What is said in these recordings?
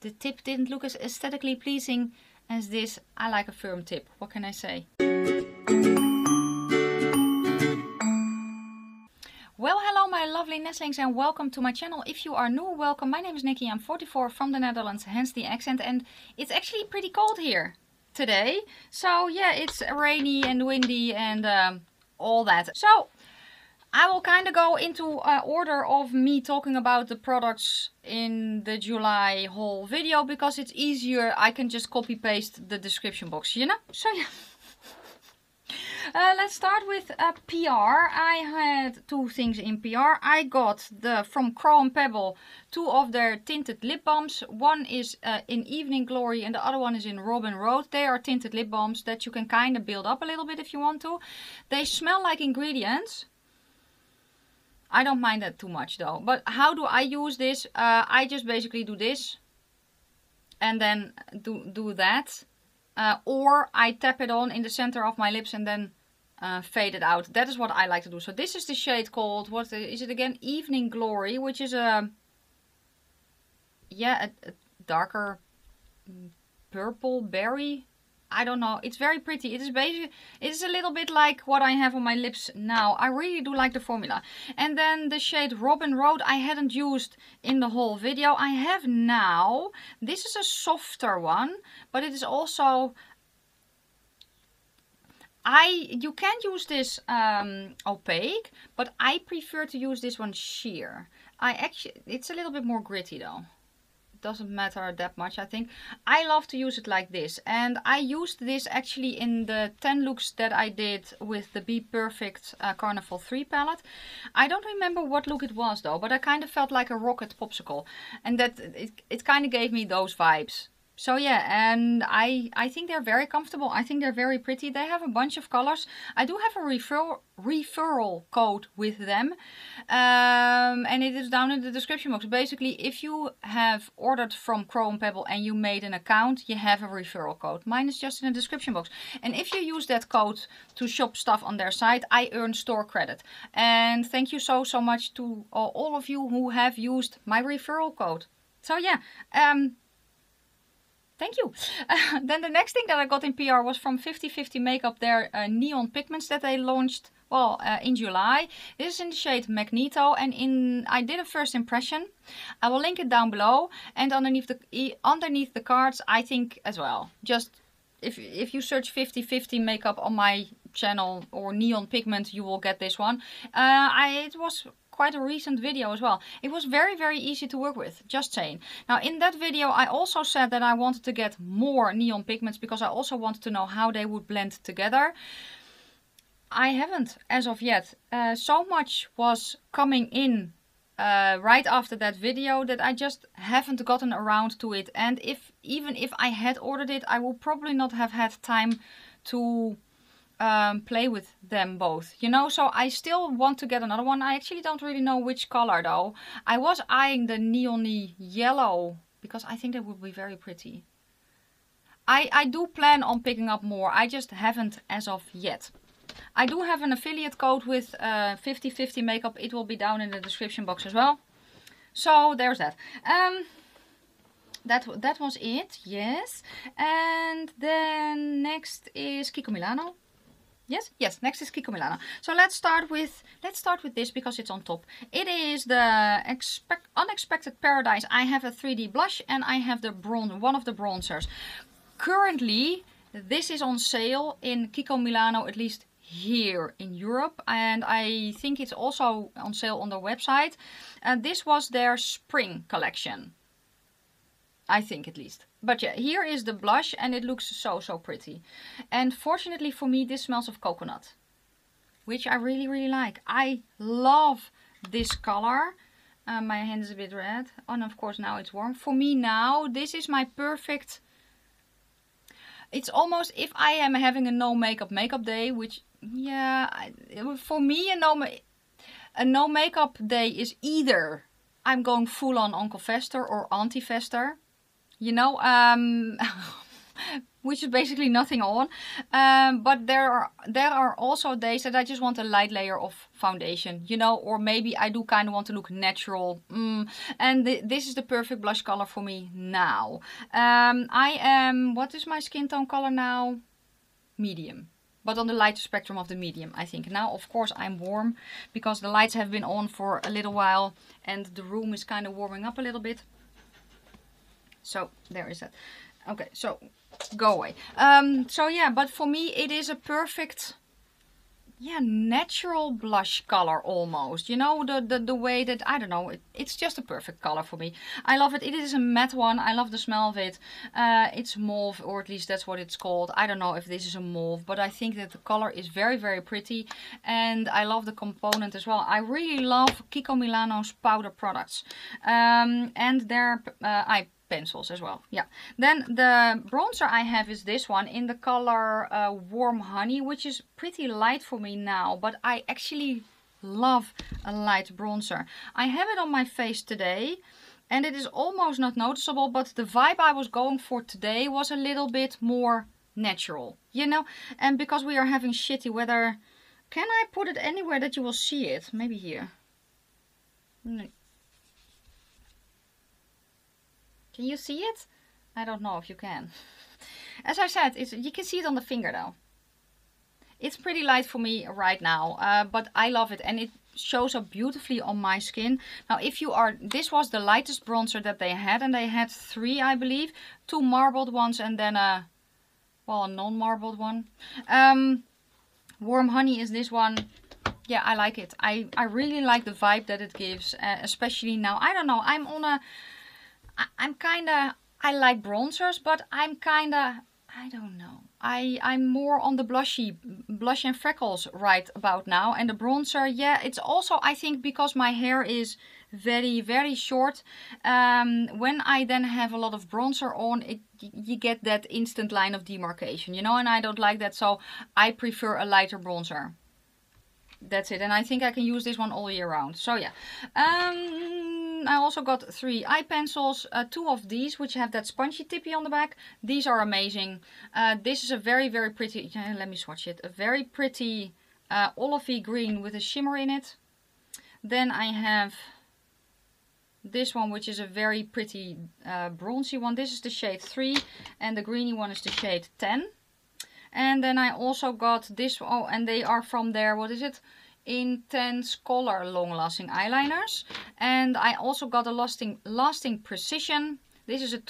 the tip didn't look as aesthetically pleasing as this. I like a firm tip. What can I say? Well, hello my lovely nestlings and welcome to my channel. If you are new, welcome. My name is Nikki. I'm 44 from the Netherlands, hence the accent. And it's actually pretty cold here today. So yeah, it's rainy and windy and all that. So I will kind of go into order of me talking about the products in the July haul video because it's easier. I can just copy paste the description box, you know? So yeah. Let's start with PR. I had two things in PR. I got from PEBBLE 2 of their tinted lip balms. One is in Evening Glory and the other one is in Robin Road. They are tinted lip balms that you can kind of build up a little bit if you want to. They smell like ingredients. I don't mind that too much though. But how do I use this? I just basically do this and then do that. Or I tap it on in the center of my lips and then fade it out. That is what I like to do. So this is the shade called, what is it again? Evening Glory, which is a darker purple berry. I don't know. It's very pretty. It is basically, it is a little bit like what I have on my lips now. I really do like the formula. And then the shade Robin Road I hadn't used in the whole video. I have now. This is a softer one, but it is also, you can use this opaque, but I prefer to use this one sheer. It's a little bit more gritty though. Doesn't matter that much, I think. I love to use it like this, and I used this actually in the 10 looks that I did with the Be Perfect Carnival 3 palette. I don't remember what look it was though, but I kind of felt like a rocket popsicle, and that it kind of gave me those vibes. So yeah, and I think they're very comfortable. I think they're very pretty. They have a bunch of colors. I do have a referral code with them. And it is down in the description box. Basically, if you have ordered from PEBBLE and you made an account, you have a referral code. Mine is just in the description box. And if you use that code to shop stuff on their site, I earn store credit. And thank you so much to all of you who have used my referral code. So yeah, thank you. Then the next thing that I got in PR was from 50/50 Makeup, their neon pigments that they launched, well, in July. This is in the shade Magneto, and I did a first impression. I will link it down below, and underneath the cards, I think as well. Just if you search 50/50 Makeup on my channel or neon pigment, you will get this one. It was quite a recent video as well. It was very easy to work with, just saying. Now in that video I also said that I wanted to get more neon pigments because I also wanted to know how they would blend together. I haven't as of yet. So much was coming in right after that video that I just haven't gotten around to it, and even if I had ordered it, I will probably not have had time to play with them both, you know. So I still want to get another one. I actually don't really know which color though. I was eyeing the neon-y yellow because I think that would be very pretty. I do plan on picking up more. I just haven't as of yet. I do have an affiliate code with 50/50 Makeup. It will be down in the description box as well. So there's that. That was it, yes. And then next is Kiko Milano. Yes, next is Kiko Milano. So let's start with this because it's on top. It is the Unexpected Paradise. I have a 3D blush and I have the one of the bronzers. Currently, this is on sale in Kiko Milano, at least here in Europe, and I think it's also on sale on their website. And this was their spring collection, I think at least. But yeah, here is the blush and it looks so pretty. And fortunately for me, this smells of coconut, which I really like. I love this color. My hand is a bit red. Oh, and of course now it's warm. For me now, this is my perfect. It's almost if I am having a no makeup day, which yeah, for me a no makeup day is either I'm going full on Uncle Fester or Auntie Fester. You know, which is basically nothing on. But there are also days that I just want a light layer of foundation, you know, or maybe I do kind of want to look natural. And this is the perfect blush color for me now. I am, what is my skin tone color now? Medium. But on the lighter spectrum of the medium, I think. Now, of course, I'm warm because the lights have been on for a little while and the room is kind of warming up a little bit. So, there is that. Okay, so go away. So yeah, but for me it is a perfect, yeah, natural blush color almost. You know, the way that, I don't know, it's just a perfect color for me. I love it. It is a matte one. I love the smell of it. It's mauve, or at least that's what it's called. I don't know if this is a mauve, but I think that the color is very, very pretty. And I love the component as well. I really love Kiko Milano's powder products. And their eye pencils as well. Yeah. Then the bronzer I have is this one in the color Warm Honey, which is pretty light for me now, but I actually love a light bronzer. I have it on my face today and it is almost not noticeable, but the vibe I was going for today was a little bit more natural, you know, and because we are having shitty weather, can I put it anywhere that you will see it? Maybe here. No. Can you see it? I don't know if you can. As I said, you can see it on the finger though. It's pretty light for me right now, but I love it and it shows up beautifully on my skin. Now if you are, this was the lightest bronzer that they had and they had 3 I believe. 2 marbled ones and then a non-marbled one. Warm Honey is this one. Yeah, I like it. I really like the vibe that it gives, especially now. I don't know, I'm on a... I'm kinda, I like bronzers, but I'm kinda, I don't know. I'm more on the blush and freckles right about now. And the bronzer, yeah, it's also, I think, because my hair is very, very short. When I then have a lot of bronzer on, you get that instant line of demarcation, you know, and I don't like that. So I prefer a lighter bronzer. That's it. And I think I can use this one all year round. So yeah. I also got 3 eye pencils, 2 of these which have that spongy tippy on the back. These are amazing. This is a very, very pretty, let me swatch it, a very pretty olivey green with a shimmer in it. Then I have this one which is a very pretty bronzy one. This is the shade 3 and the greeny one is the shade 10. And then I also got this, oh, and they are from their, what is it? Intense Color Long Lasting Eyeliners. And I also got a Lasting Precision. This is a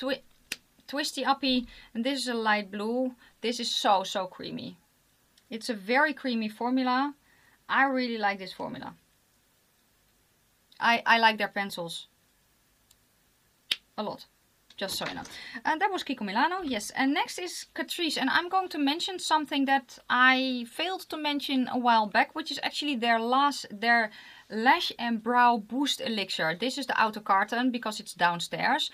twisty uppy and this is a light blue. This is so, so creamy. It's a very creamy formula. I really like this formula. I like their pencils a lot. Just so you know. And that was Kiko Milano, yes. And next is Catrice. And I'm going to mention something that I failed to mention a while back, which is actually their Lash and Brow Boost Elixir. This is the outer carton because it's downstairs.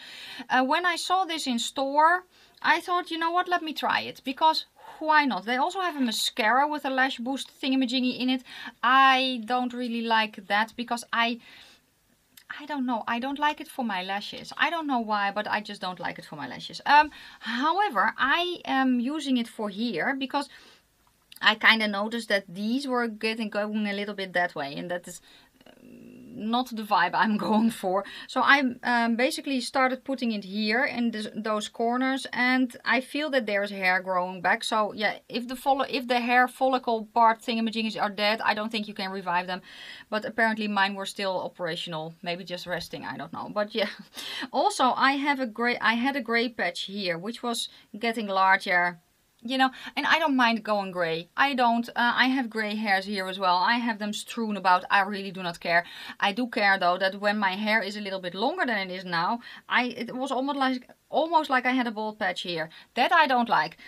When I saw this in store, I thought, you know what, let me try it. Because why not? They also have a mascara with a lash boost thingamajiggy in it. I don't really like that because I don't know. I don't like it for my lashes. I don't know why, but I just don't like it for my lashes. However, I am using it for here because I kind of noticed that these were going a little bit that way. And that is not the vibe I'm going for. So I basically started putting it here in those corners, and I feel that there's hair growing back. So yeah, if the hair follicle part thingamajiggies are dead, I don't think you can revive them. But apparently mine were still operational, maybe just resting, I don't know. But yeah, also I had a gray patch here, which was getting larger. You know, and I don't mind going grey. I don't. I have grey hairs here as well. I have them strewn about. I really do not care. I do care though that when my hair is a little bit longer than it is now, it was almost like I had a bald patch here. That I don't like.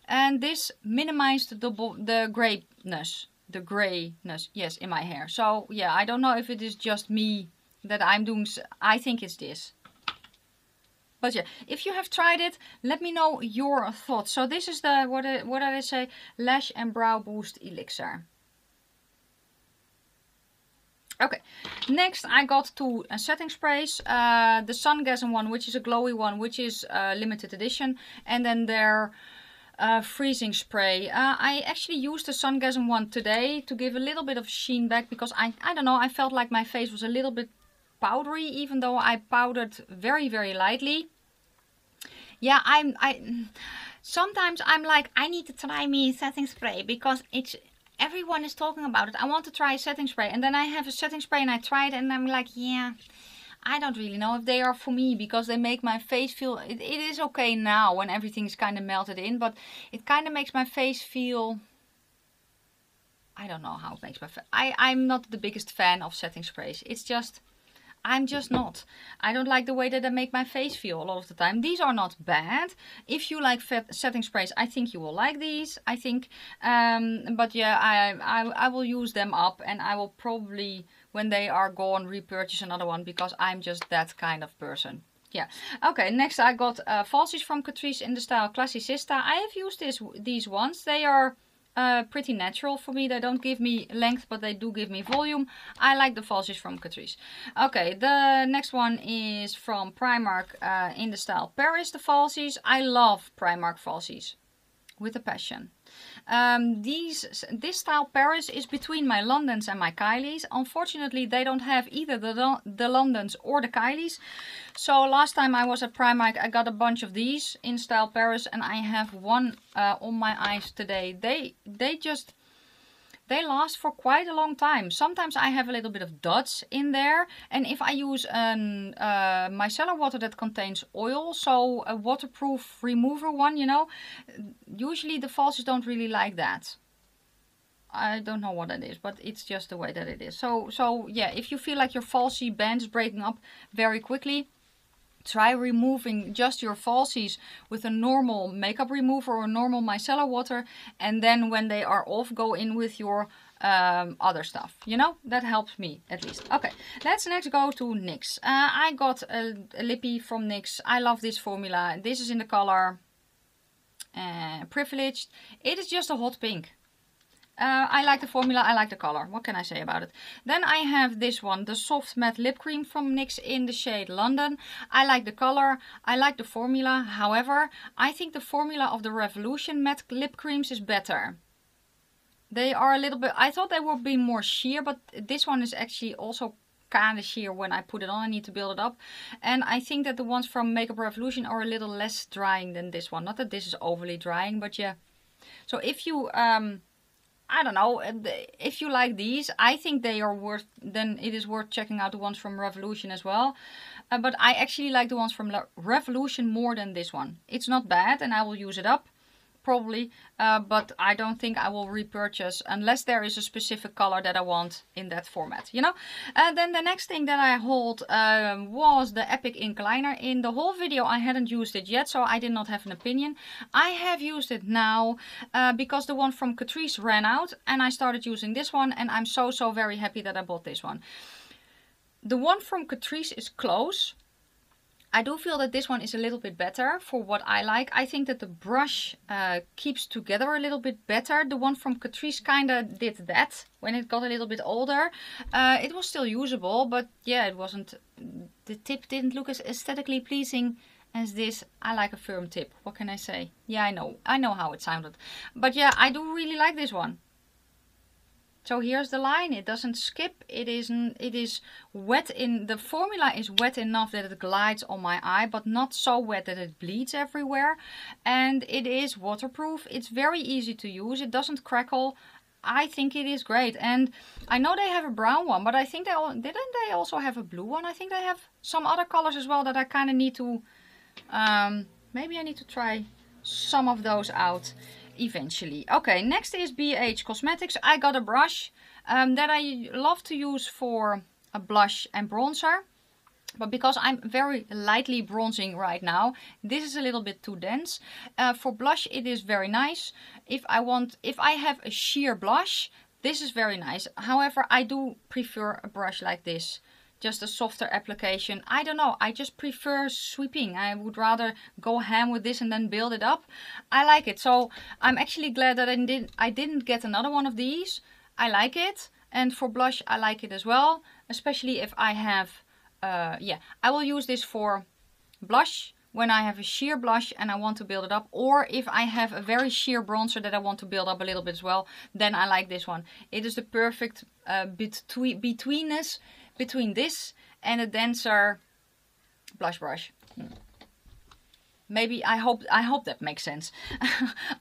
And this minimized the grayness. The grayness, yes, in my hair. So yeah, I don't know if it is just me that I'm doing. I think it's this. But yeah, if you have tried it, let me know your thoughts. So this is the, what did I say? Lash and Brow Boost Elixir. Okay, next I got two setting sprays. The Sungasm one, which is a glowy one, which is limited edition. And then their freezing spray. I actually used the Sungasm one today to give a little bit of sheen back, because I don't know, I felt like my face was a little bit powdery, even though I powdered very, very lightly. Yeah, sometimes I'm like, I need to try me setting spray because everyone is talking about it. I want to try a setting spray, and then I have a setting spray and I try it and I'm like, yeah, I don't really know if they are for me, because they make my face feel, it is okay now when everything's kind of melted in, but it kind of makes my face feel, I don't know how it makes my face. I'm not the biggest fan of setting sprays. It's just, I'm just not. I don't like the way that they make my face feel a lot of the time. These are not bad. If you like setting sprays, I think you will like these. I think, but yeah, I will use them up, and I will probably, when they are gone, repurchase another one, because I'm just that kind of person. Yeah. Okay, next I got Falsies from Catrice in the style Classicista. I have used these ones. They are pretty natural for me. They don't give me length, but they do give me volume. I like the Falsies from Catrice. Okay, the next one is from Primark in the style Paris, the Falsies. I love Primark Falsies with a passion. This style Paris is between my Londons and my Kylies. Unfortunately, they don't have either the Londons or the Kylies. So last time I was at Primark, I got a bunch of these in style Paris, and I have one on my eyes today. They last for quite a long time. Sometimes I have a little bit of dots in there, and if I use a micellar water that contains oil, so a waterproof remover one, you know, usually the Falsies don't really like that. I don't know what that is, but it's just the way that it is. So yeah, if you feel like your Falsie band is breaking up very quickly, try removing just your Falsies with a normal makeup remover or normal micellar water, and then when they are off, go in with your other stuff. You know, that helps me at least. Okay, let's next go to NYX. I got a lippy from NYX. I love this formula. This is in the color Privileged. It is just a hot pink. I like the formula, I like the color. What can I say about it? Then I have this one, the Soft Matte Lip Cream from NYX in the shade London. I like the color, I like the formula. However, I think the formula of the Revolution Matte Lip Creams is better. They are a little bit, I thought they would be more sheer, but this one is actually also kind of sheer when I put it on. I need to build it up. And I think that the ones from Makeup Revolution are a little less drying than this one. Not that this is overly drying, but yeah. So if you... I don't know, if you like these, I think they are worth, then it is worth checking out the ones from Revolution as well. But I actually like the ones from Revolution more than this one. It's not bad, and I will use it up, probably. But I don't think I will repurchase unless there is a specific color that I want in that format, you know. Then the next thing that I hold was the Epic Ink Liner. In the whole video I hadn't used it yet, so I did not have an opinion. I have used it now because the one from Catrice ran out, and I started using this one, and I'm so very happy that I bought this one. The one from Catrice is close. I do feel that this one is a little bit better for what I like. I think that the brush keeps together a little bit better. The one from Catrice kind of did that when it got a little bit older. It was still usable, but yeah, it wasn't, the tip didn't look as aesthetically pleasing as this. I like a firm tip. What can I say? Yeah, I know how it sounded. But yeah, I do really like this one. So here's the line, it doesn't skip, it is wet in, the formula is wet enough that it glides on my eye, but not so wet that it bleeds everywhere. And it is waterproof, it's very easy to use, it doesn't crackle. I think it is great. And I know they have a brown one, but I think didn't they also have a blue one? I think they have some other colors as well that I kind of need to, maybe I need to try some of those out eventually. Okay, next is BH Cosmetics. I got a brush that I love to use for a blush and bronzer, but because I'm very lightly bronzing right now, this is a little bit too dense. For blush it is very nice. If I have a sheer blush, this is very nice. However, I do prefer a brush like this. Just a softer application. I don't know, I just prefer sweeping. I would rather go ham with this and then build it up. I like it, so I'm actually glad that I didn't get another one of these. I like it. And for blush, I like it as well, especially if I have, yeah, I will use this for blush when I have a sheer blush and I want to build it up, or if I have a very sheer bronzer that I want to build up a little bit as well, then I like this one. It is the perfect betweenness between this and a denser blush brush. Maybe, I hope that makes sense.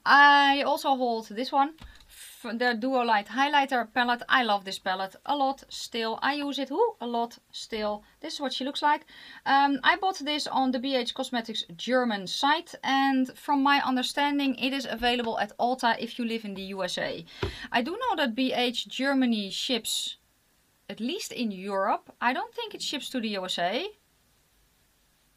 I also hold this one, the Duo Light Highlighter palette. I love this palette a lot still. I use it a lot still. This is what she looks like. I bought this on the BH Cosmetics German site, and from my understanding it is available at Ulta if you live in the USA. I do know that BH Germany ships at least in Europe. I don't think it ships to the USA.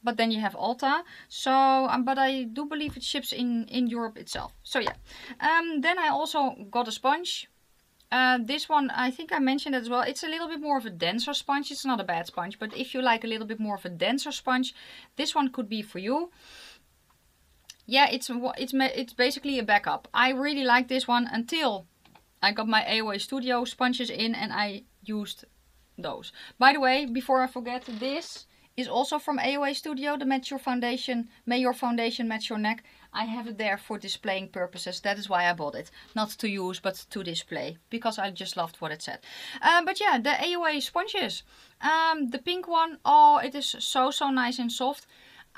But then you have Ulta, so but I do believe it ships in Europe itself. So yeah, then I also got a sponge. This one, I think I mentioned it as well. It's a little bit more of a denser sponge. It's not a bad sponge, but if you like a little bit more of a denser sponge, this one could be for you. Yeah, it's basically a backup. I really like this one until I got my AOA Studio sponges in and I used those. By the way, before I forget, this is also from AOA Studio, the Match Your Foundation, May Your Foundation Match Your Neck. I have it there for displaying purposes. That is why I bought it. Not to use, but to display. Because I just loved what it said. But yeah, the AOA sponges. The pink one, oh, it is so nice and soft.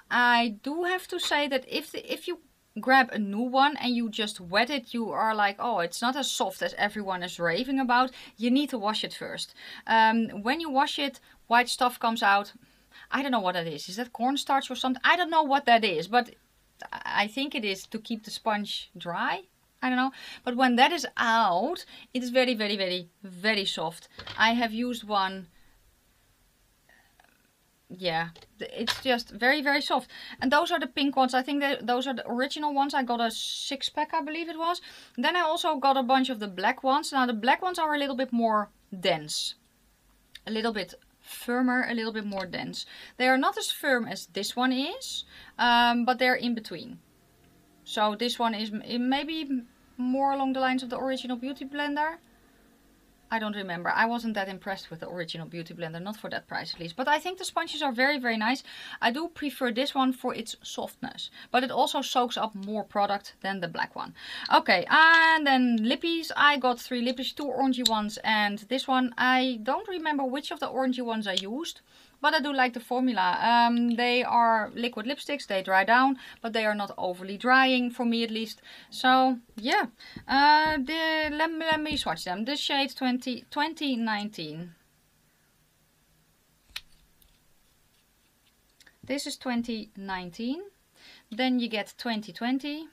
I do have to say that if you grab a new one and you just wet it, you are like, oh, it's not as soft as everyone is raving about. You need to wash it first. When you wash it, white stuff comes out. I don't know what that is. Is that cornstarch or something? I don't know what that is, but I think it is to keep the sponge dry. I don't know. But when that is out, it is very soft. I have used one. Yeah, it's just very soft. And those are the pink ones. I think those are the original ones. I got a 6-pack, I believe it was. Then I also got a bunch of the black ones. Now the black ones are a little bit more dense. A little bit firmer, a little bit more dense. They are not as firm as this one is, but they're in between. So this one is maybe more along the lines of the original Beauty Blender. I don't remember. I wasn't that impressed with the original Beauty Blender, not for that price at least. But I think the sponges are very nice. I do prefer this one for its softness, but it also soaks up more product than the black one. Okay, and then Lippies. I got 3 Lippies, 2 orangey ones and this one. I don't remember which of the orangey ones I used, but I do like the formula. They are liquid lipsticks, they dry down, but they are not overly drying, for me at least. So yeah, let me swatch them. The shade 2019. This is 2019. Then you get 2020,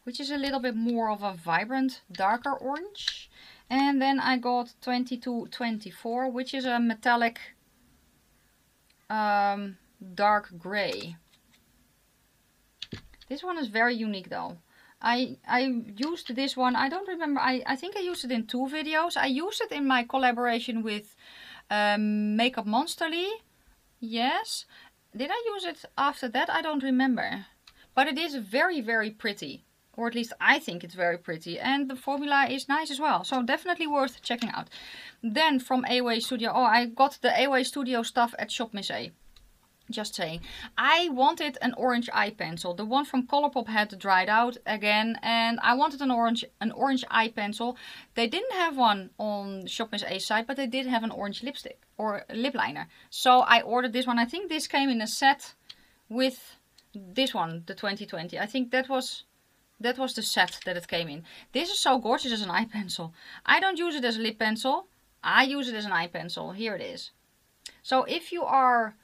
which is a little bit more of a vibrant, darker orange. And then I got 2224, which is a metallic dark gray. This one is very unique though. I used this one, I don't remember, I think I used it in 2 videos. I used it in my collaboration with Makeup Monsterly. Yes. Did I use it after that? I don't remember. But it is very pretty. Or at least I think it's very pretty. And the formula is nice as well. So definitely worth checking out. Then from AOA Studio. Oh, I got the AOA Studio stuff at Shop Miss A. Just saying. I wanted an orange eye pencil. The one from Colourpop had dried out again. And I wanted an orange eye pencil. They didn't have one on Shop Miss A's site. But they did have an orange lipstick. Or lip liner. So I ordered this one. I think this came in a set with this one. The 2020. I think that was the set that it came in. This is so gorgeous as an eye pencil. I don't use it as a lip pencil. I use it as an eye pencil. Here it is. So if you are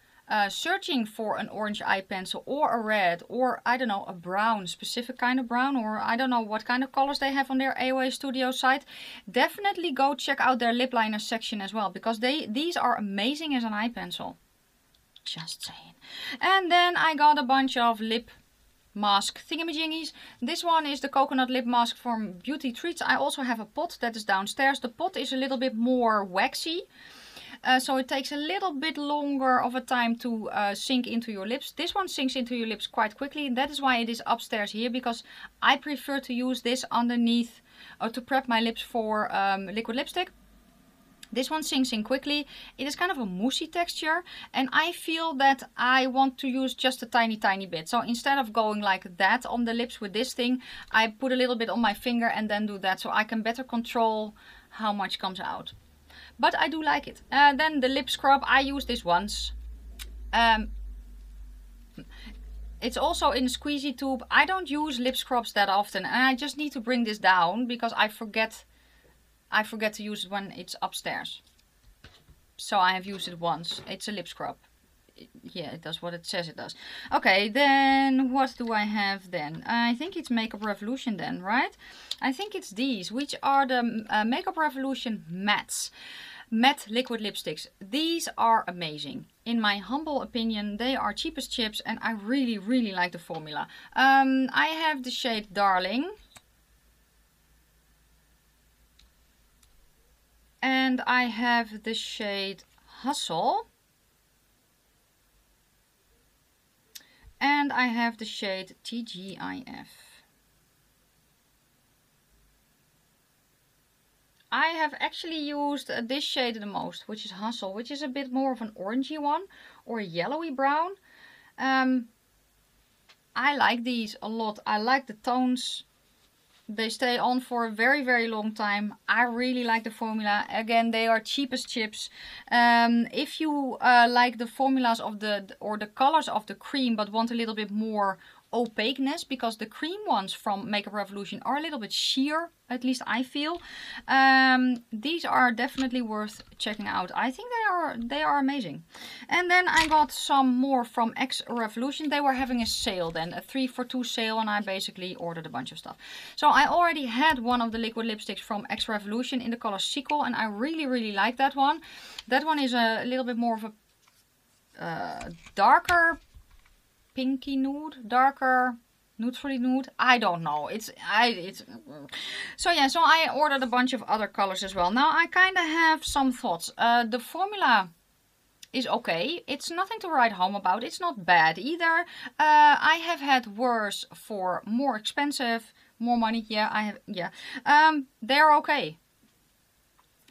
searching for an orange eye pencil or a red or I don't know, a brown, specific kind of brown, or I don't know what kind of colors they have on their AOA Studio site, definitely go check out their lip liner section as well, because these are amazing as an eye pencil. Just saying. And then I got a bunch of lip mask thingamajiggies. This one is the coconut lip mask from Beauty Treats. I also have a pot that is downstairs. The pot is a little bit more waxy. So it takes a little bit longer of a time to sink into your lips. This one sinks into your lips quite quickly. And that is why it is upstairs here. Because I prefer to use this underneath or to prep my lips for liquid lipstick. This one sinks in quickly. It is kind of a moussey texture, and I feel that I want to use just a tiny bit. So instead of going like that on the lips with this thing, I put a little bit on my finger and then do that, so I can better control how much comes out. But I do like it. Then the lip scrub, I use this once. It's also in a squeezy tube. I don't use lip scrubs that often, and I just need to bring this down because I forget to use it when it's upstairs. So I have used it once. It's a lip scrub. Yeah, it does what it says it does. Okay, then what do I have then? I think it's Makeup Revolution then, right? I think it's these, which are the Makeup Revolution mattes. Matte liquid lipsticks. These are amazing. In my humble opinion, they are cheap as chips, and I really like the formula. I have the shade Darling. And I have the shade Hustle. And I have the shade TGIF. I have actually used this shade the most, which is Hustle, which is a bit more of an orangey one, or a yellowy brown. I like these a lot. I like the tones. They stay on for a very long time. I really like the formula. Again, they are cheap as chips. If you like the formulas of the colors of the cream, but want a little bit more opaqueness, because the cream ones from Makeup Revolution are a little bit sheer, at least I feel. These are definitely worth checking out. I think they are amazing. And then I got some more from X Revolution. They were having a sale then, a 3 for 2 sale, and I basically ordered a bunch of stuff. So I already had one of the liquid lipsticks from X Revolution in the color Sickle, and I really like that one. That one is a little bit more of a darker pinky nude, darker neutrally nude. I don't know. So yeah. So I ordered a bunch of other colors as well. Now I kind of have some thoughts. The formula is okay. It's nothing to write home about. It's not bad either. I have had worse for more expensive, more money. Yeah, I have. Yeah, they're okay.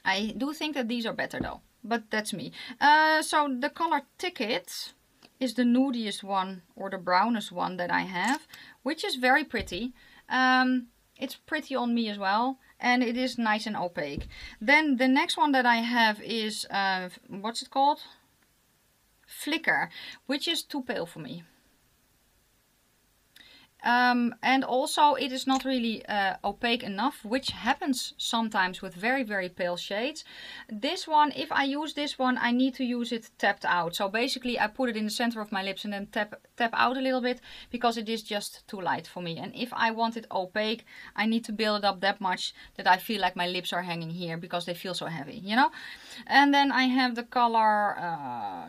I do think that these are better though, but that's me. So the color Ticket is the nudiest one, or the brownest one that I have, which is very pretty. It's pretty on me as well, and it is nice and opaque. Then the next one that I have is what's it called? Flicker, which is too pale for me. And also it is not really opaque enough, which happens sometimes with very pale shades. This one, if I use this one, I need to use it tapped out. So basically I put it in the center of my lips and then tap out a little bit, because it is just too light for me. And if I want it opaque, I need to build it up that much that I feel like my lips are hanging here because they feel so heavy, you know. And then I have the color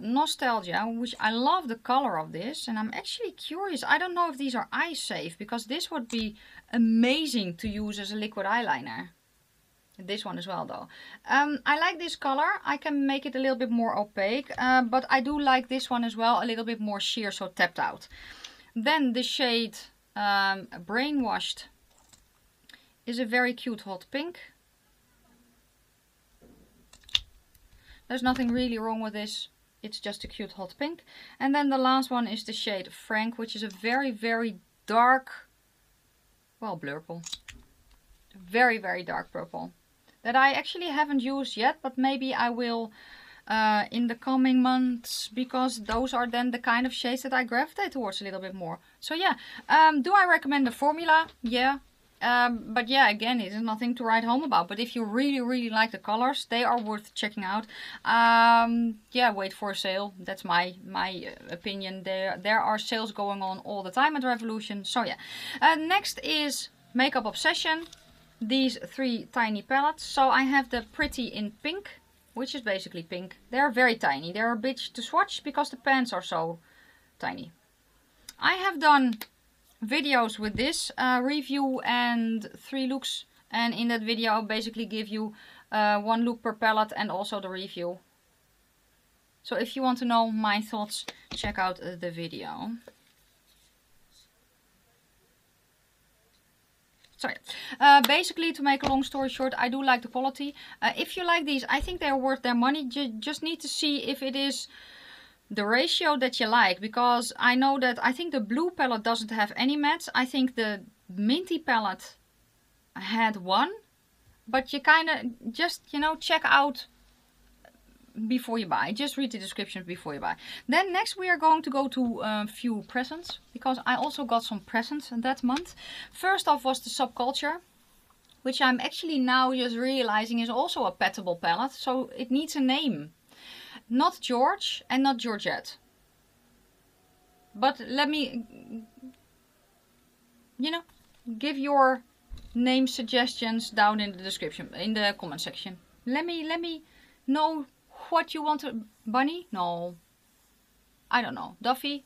Nostalgia, which I love the color of this, and I'm actually curious. I don't know if these are eye safe, because this would be amazing to use as a liquid eyeliner. This one as well though. I like this color. I can make it a little bit more opaque, but I do like this one as well, a little bit more sheer, so tapped out. Then the shade Brainwashed is a very cute hot pink. There's nothing really wrong with this. It's just a cute hot pink. And then the last one is the shade Frank, which is a very dark, well, blurple. Very dark purple. That I actually haven't used yet, but maybe I will in the coming months, because those are then the kind of shades that I gravitate towards a little bit more. So yeah, do I recommend the formula? Yeah. But yeah, again, it is nothing to write home about. But if you really like the colors, they are worth checking out. Yeah, wait for a sale. That's my opinion. There are sales going on all the time at Revolution. So yeah. Next is Makeup Obsession. These 3 tiny palettes. So I have the Pretty in Pink, which is basically pink. They're very tiny. They're a bitch to swatch because the pans are so tiny. I have done videos with this review and 3 looks, and in that video I'll basically give you 1 look per palette and also the review. So if you want to know my thoughts, check out the video. So basically, to make a long story short, I do like the quality. If you like these, I think they're worth their money. You just need to see if it is the ratio that you like, because I know that I think the blue palette doesn't have any mattes. I think the minty palette had one, but you kind of just, you know, check out before you buy. Just read the descriptions before you buy. Then next we are going to go to a few presents, because I also got some presents that month. First off was the Subculture, which I'm actually now just realizing is also a PEBBLE palette, so it needs a name. Not George and not Georgette. But let me, you know, give your name suggestions down in the description, in the comment section. Let me know what you want to... Bunny? No. I don't know. Duffy?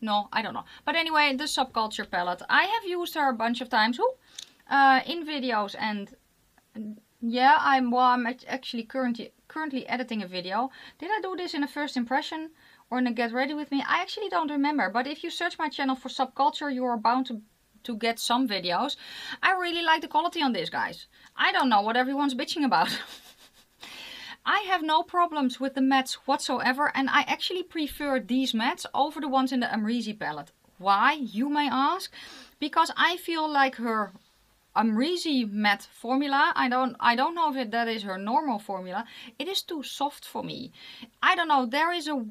No, I don't know. But anyway, the Subculture palette. I have used her a bunch of times in videos, and yeah, I'm actually currently editing a video. Did I do this in a first impression or in a get ready with me? I actually don't remember, but if you search my channel for Subculture, you are bound to get some videos. I really like the quality on this, guys. I don't know what everyone's bitching about. I have no problems with the mattes whatsoever, and I actually prefer these mattes over the ones in the Amrezy palette. Why, you may ask? Because I feel like her Amrezy matte formula, I don't know if that is her normal formula, it is too soft for me. I don't know, there is a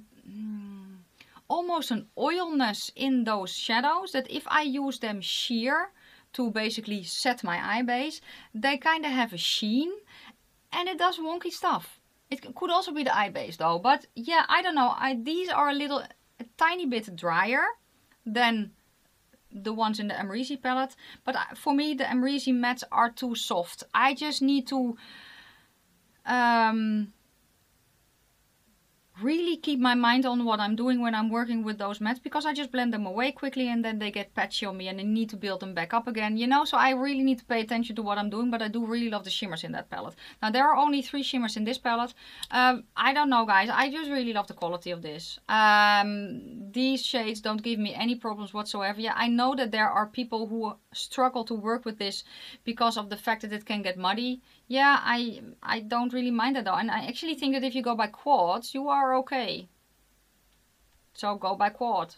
almost an oilness in those shadows that if I use them sheer to basically set my eye base, they kind of have a sheen and it does wonky stuff. It could also be the eye base though, but yeah, I don't know. These are a tiny bit drier than the ones in the Amrezy palette, but for me the Amrezy mattes are too soft. I just need to really keep my mind on what I'm doing when I'm working with those mattes, because I just blend them away quickly and then they get patchy on me and I need to build them back up again, you know. So I really need to pay attention to what I'm doing, but I do really love the shimmers in that palette. Now there are only 3 shimmers in this palette. I don't know, guys, I just really love the quality of this. These shades don't give me any problems whatsoever. Yeah, I know that there are people who struggle to work with this because of the fact that it can get muddy. Yeah, I don't really mind that though, and I actually think that if you go by quads, you are okay. So go by quad.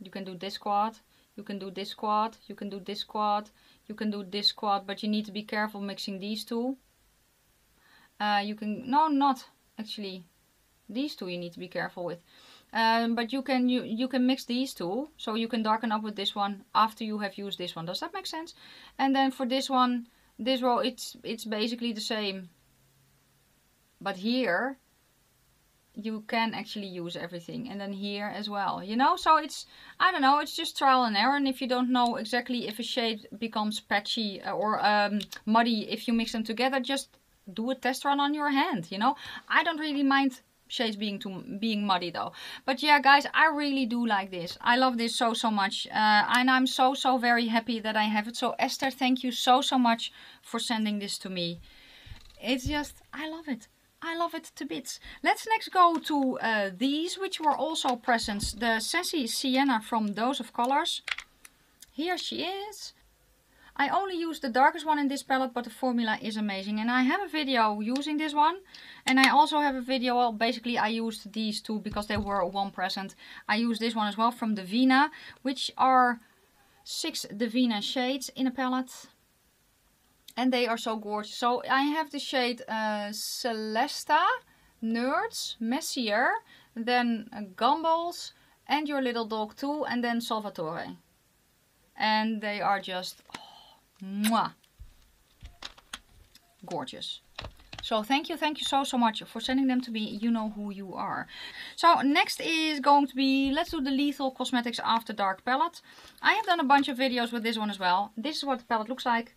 You can do this quad, you can do this quad, you can do this quad, you can do this quad, but you need to be careful mixing these two. You can, no, not actually, these two you need to be careful with. But you can mix these two, so you can darken up with this one after you have used this one. Does that make sense? And then for this one, this row, it's basically the same. But here, you can actually use everything. And then here as well, you know? So it's, I don't know, it's just trial and error. And if you don't know exactly if a shade becomes patchy or muddy if you mix them together, just do a test run on your hand, you know? I don't really mind shades being muddy though. But yeah, guys, I really do like this. I love this so much, and I'm so very happy that I have it. So Esther, thank you so much for sending this to me. It's just, I love it. I love it to bits. Let's next go to these, which were also presents. The Sassy Sienna from Dose of Colors. Here she is. I only use the darkest one in this palette, but the formula is amazing. And I have a video using this one. And I also have a video, well, basically I used these two because they were one present. I used this one as well from Divina, which are 6 Divina shades in a palette. And they are so gorgeous. So I have the shade Celesta, Nerds, Messier, then Gumballs, and Your Little Dog too, and then Salvatore. And they are just... mwah, gorgeous. So thank you so much for sending them to me. You know who you are. So next is going to be, let's do the Lethal Cosmetics After Dark palette. I have done a bunch of videos with this one as well. This is what the palette looks like.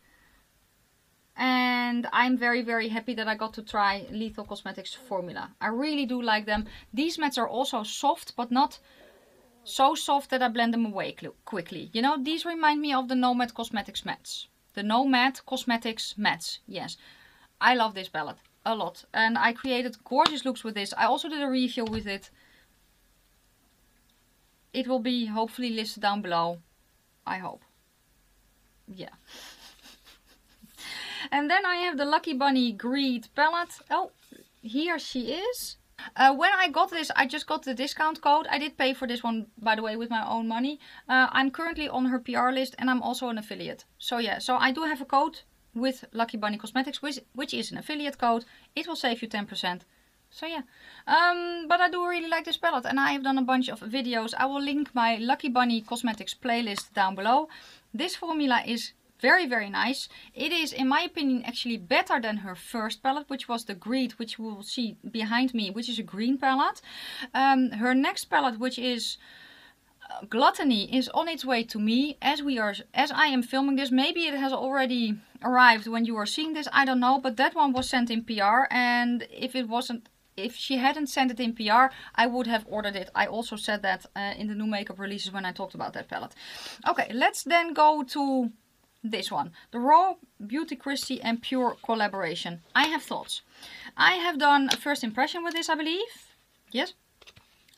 And I'm very happy that I got to try Lethal Cosmetics formula. I really do like them. These mattes are also soft, but not so soft that I blend them away quickly. You know, these remind me of the Nomad Cosmetics mattes. The Nomad Cosmetics mattes, yes. I love this palette a lot. And I created gorgeous looks with this. I also did a review with it. It will be hopefully listed down below. I hope. yeah. And then I have the Lucky Bunny Greed palette. Oh, here she is. When I got this, I just got the discount code. I did pay for this one, by the way, with my own money. I'm currently on her PR list and I'm also an affiliate. So yeah, so I do have a code with Lucky Bunny Cosmetics, which is an affiliate code. It will save you 10%. So yeah, but I do really like this palette and I have done a bunch of videos. I will link my Lucky Bunny Cosmetics playlist down below. This formula is very, very nice. It is, in my opinion, actually better than her first palette, which was the Greed, which we will see behind me, which is a green palette. Her next palette, which is Gluttony, is on its way to me as I am filming this. Maybe it has already arrived when you are seeing this, I don't know, but that one was sent in PR, and if she hadn't sent it in PR, I would have ordered it. I also said that in the new makeup releases when I talked about that palette. Okay, let's then go to this one, the Raw Beauty Christie and Pure collaboration. I have thoughts. I have done a first impression with this, I believe. Yes.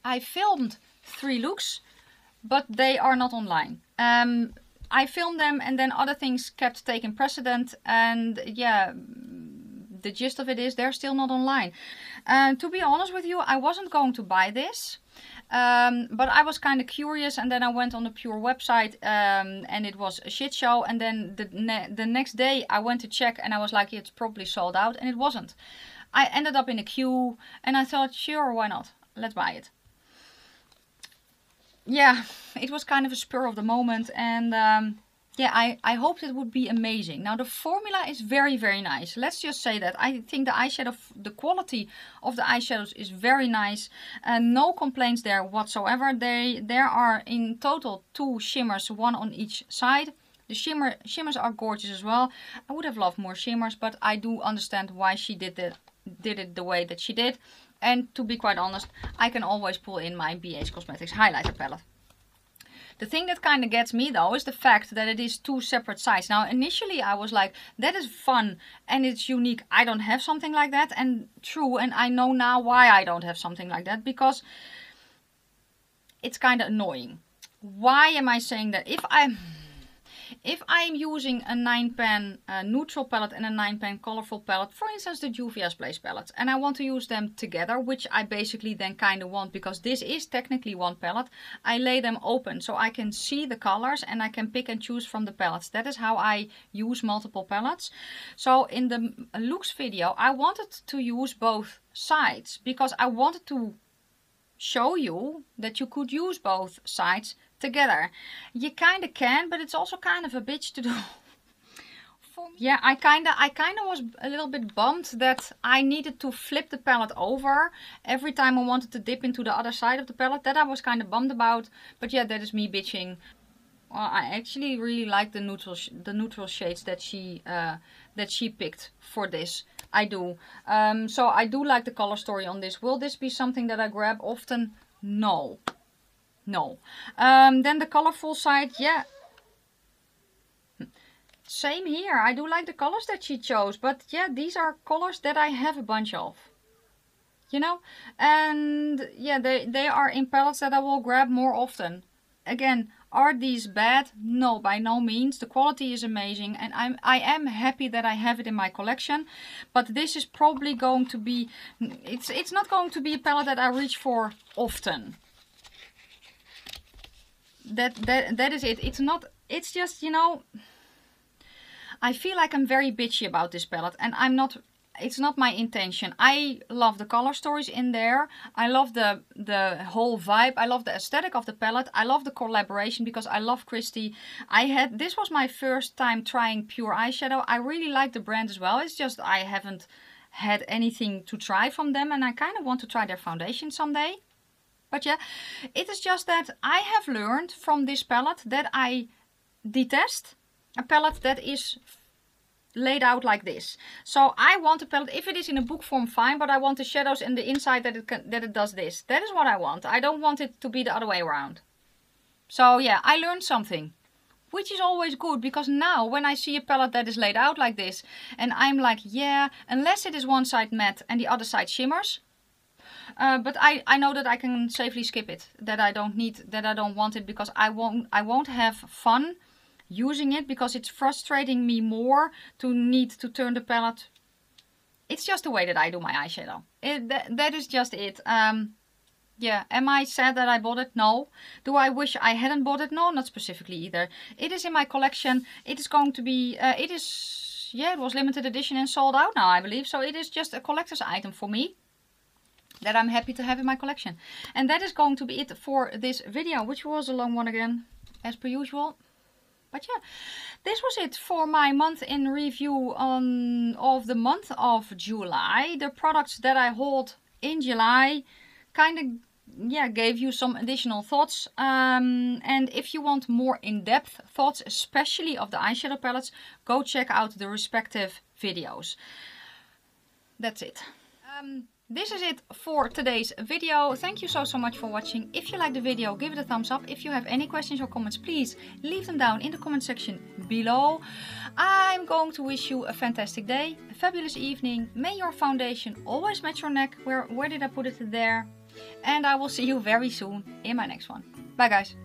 I filmed 3 looks, but they are not online. I filmed them and then other things kept taking precedent, and yeah, the gist of it is they're still not online. To be honest with you, I wasn't going to buy this. But I was kind of curious, and then I went on the Pure website and it was a shit show, and then the next day I went to check and I was like, it's probably sold out, and it wasn't. I ended up in a queue and I thought, sure, why not? Let's buy it. Yeah, it was kind of a spur of the moment, and yeah, I hoped it would be amazing. Now the formula is very, very nice. Let's just say that. I think the eyeshadow, the quality of the eyeshadows is very nice. No complaints there whatsoever. There are in total 2 shimmers, 1 on each side. The shimmers are gorgeous as well. I would have loved more shimmers, but I do understand why she did it the way that she did. And to be quite honest, I can always pull in my BH Cosmetics highlighter palette. The thing that kind of gets me though is the fact that it is 2 separate sides. Now initially I was like, that is fun and it's unique. I don't have something like that, and true, and I know now why I don't have something like that, because it's kind of annoying. Why am I saying that? If I'm using a 9-pan neutral palette and a 9-pan colorful palette, for instance the Juvia's Place palettes, and I want to use them together, which I basically then kind of want, because this is technically one palette, I lay them open so I can see the colors and I can pick and choose from the palettes. That is how I use multiple palettes. So in the looks video I wanted to use both sides, because I wanted to show you that you could use both sides together. You kind of can, but it's also kind of a bitch to do. Yeah, I kind of was a little bit bummed that I needed to flip the palette over every time I wanted to dip into the other side of the palette. That I was kind of bummed about, but yeah, that is me bitching. Well, I actually really like the neutral shades that she picked for this. I do. So I do like the color story on this. Will this be something that I grab often? No. No. Then the colorful side, yeah. Same here. I do like the colors that she chose. But yeah, these are colors that I have a bunch of. You know? And yeah, they are in palettes that I will grab more often. Again, are these bad? No, by no means. The quality is amazing. And I am happy that I have it in my collection. But this is probably going to be... It's not going to be a palette that I reach for often. That is it. It's just, you know, I feel like I'm very bitchy about this palette, and I'm not. It's not my intention. I love the color stories in there. I love the whole vibe. I love the aesthetic of the palette. I love the collaboration because I love Christie. This was my first time trying Pure eyeshadow. I really like the brand as well. It's just I haven't had anything to try from them, and I kind of want to try their foundation someday. But yeah, it is just that I have learned from this palette that I detest a palette that is laid out like this. So I want a palette, if it is in a book form, fine, but I want the shadows in the inside that it does this. That is what I want. I don't want it to be the other way around. So yeah, I learned something, which is always good, because now when I see a palette that is laid out like this and I'm like, yeah, unless it is one side matte and the other side shimmers. But I know that I can safely skip it. That I don't want it, because I won't have fun using it because it's frustrating me more to need to turn the palette. It's just the way that I do my eyeshadow. That is just it. Yeah, am I sad that I bought it? No. Do I wish I hadn't bought it? No, not specifically either. It is in my collection. It is going to be, it was limited edition and sold out now, I believe. So it is just a collector's item for me that I'm happy to have in my collection. And that is going to be it for this video, which was a long one again, as per usual. But yeah, this was it for my month in review of the month of July. The products that I hauled in July kind of gave you some additional thoughts, and if you want more in-depth thoughts, especially of the eyeshadow palettes, go check out the respective videos. That's it. This is it for today's video. Thank you so much for watching. If you like the video, give it a thumbs up. If you have any questions or comments, please leave them down in the comment section below. I'm going to wish you a fantastic day, a fabulous evening. May your foundation always match your neck. Where did I put it? There. And I will see you very soon in my next one. Bye guys.